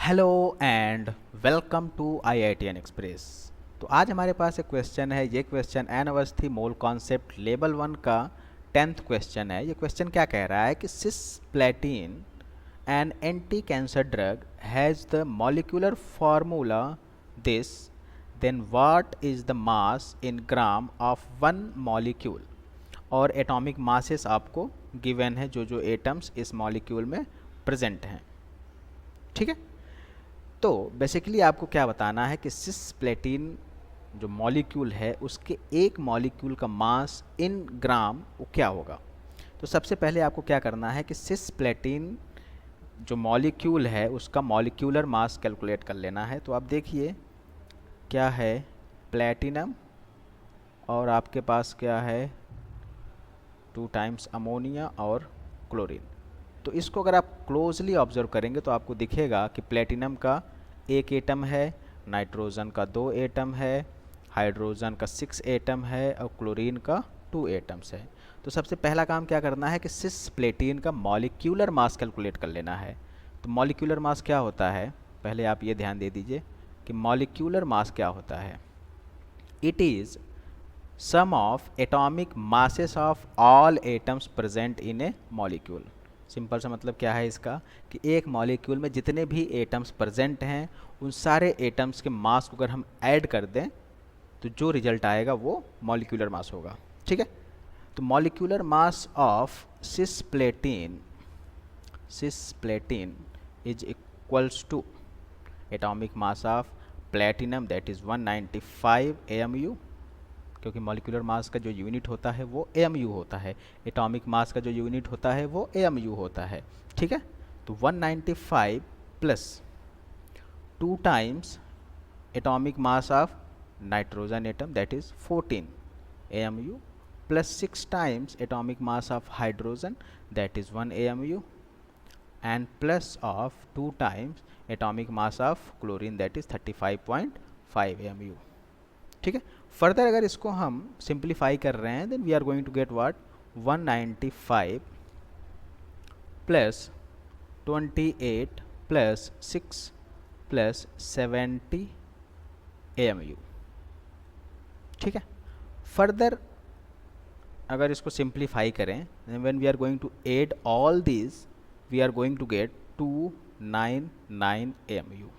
Hello and welcome to IITN express. तो आज हमारे पास एक क्वेश्चन है। ये question N Awasthi mole concept level 1 का 10th क्वेश्चन है। ये क्वेश्चन क्या कह रहा है कि cisplatin an anti cancer drug has the molecular formula this, then what is the mass in gram of one molecule. और एटॉमिक मासेस आपको गिवन है, जो एटम्स इस मॉलिक्यूल में प्रेजेंट हैं। ठीक है, तो बेसिकली आपको क्या बताना है कि सिस्प्लेटिन जो मॉलिक्यूल है उसके एक मॉलिक्यूल का मास इन ग्राम वो क्या होगा। तो सबसे पहले आपको क्या करना है कि सिस्प्लेटिन जो मॉलिक्यूल है उसका मॉलिक्यूलर मास कैलकुलेट कर लेना है। तो आप देखिए क्या है, प्लेटिनम और आपके पास क्या है 2 टाइम्स अमोनिया और क्लोरीन। तो इसको अगर आप क्लोजली ऑब्जर्व करेंगे तो आपको दिखेगा कि प्लेटिनम का एक एटम है, नाइट्रोजन का 2 एटम है, हाइड्रोजन का 6 एटम है और क्लोरीन का 2 एटम्स है। तो सबसे पहला काम क्या करना है कि सिस्प्लेटिन का मॉलिक्यूलर मास कैलकुलेट कर लेना है। तो मॉलिक्यूलर मास क्या होता है, पहले आप ये ध्यान दे दीजिए कि मॉलिक्यूलर मास क्या होता है। It is sum of atomic masses of all atoms present in a molecule. Simple सा मतलब क्या है इसका कि एक मॉलिक्यूल में जितने भी एटम्स प्रेजेंट हैं उन सारे एटम्स के मास को अगर हम ऐड कर दें तो जो रिजल्ट आएगा वो मॉलिक्यूलर मास होगा। ठीक है, तो molecular mass of cisplatin is equals to atomic mass of platinum that is 195 AMU, क्योंकि मॉलिक्यूलर मास का जो यूनिट होता है वो AMU होता है, एटॉमिक मास का जो यूनिट होता है वो AMU होता है। ठीक है, तो 195 plus 2 times atomic mass of nitrogen atom that is 14 AMU plus 6 times atomic mass of hydrogen that is 1 AMU and plus of 2 times atomic mass of chlorine that is 35.5 AMU। ठीक है, further अगर इसको हम simplify कर रहे हैं then we are going to get what 195 plus 28 plus 6 plus 70 AMU। ठीक है, फर्दर अगर इसको सिंप्लीफाई करें when we are going to add all these we are going to get 299 AMU।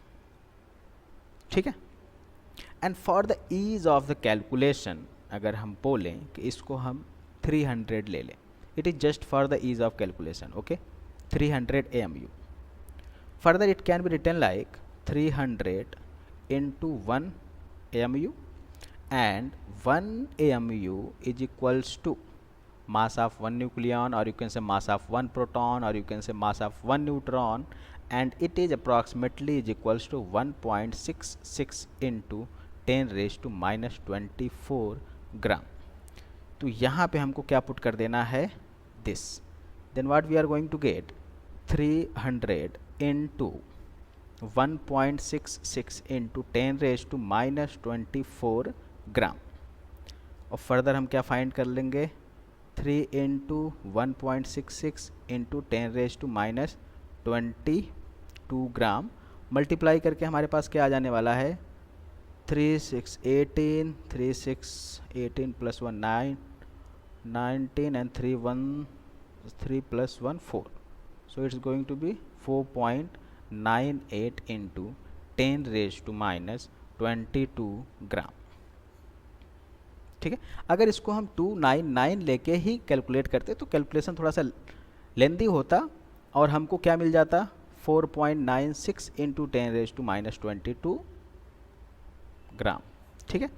ठीक है, and for the ease of the calculation अगर हम बोलें कि इसको हम 300 ले लें, it is just for the ease of calculation. Okay, 300 AMU। Further it can be written like 300 into 1 AMU and 1 AMU is equals to mass of 1 nucleon, or you can say mass of 1 proton, or you can say mass of 1 neutron, and it is approximately is equals to 1.66 into 10 raised to minus 24 ग्राम। तो यहाँ पे हमको क्या put कर देना है this, then what we are going to get 300 into 1.66 into 10 raised to minus 24 ग्राम। और फर्दर हम क्या फाइंड कर लेंगे 3 into 1.66 into 10 raised to minus 22 gram multiply करके हमारे पास क्या आ जाने वाला है 3618 3618 plus 1 9 19 and 3 1 3 plus 1 4, so it's going to be 4.98 into 10 raised to minus 22 ग्राम। ठीक है, अगर इसको हम 299 लेके ही कैलकुलेट करते तो कैलकुलेशन थोड़ा सा लेंदी होता और हमको क्या मिल जाता 4.96 इंटू 10 रेज टू माइनस 22 ग्राम। ठीक है,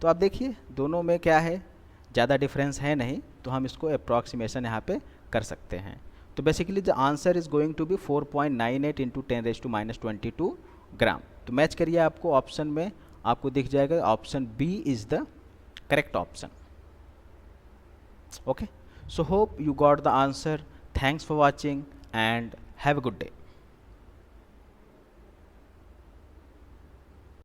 तो आप देखिए दोनों में क्या है, ज़्यादा डिफरेंस है नहीं, तो हम इसको अप्रॉक्सीमेशन यहाँ पे कर सकते हैं। तो basically the answer is going to be 4.98 into 10 raise to minus 22 gram. तो मैच करिए, आपको ऑप्शन में आपको दिख जाएगा option B is the correct option. Okay, so hope you got the answer. Thanks for watching and have a good day.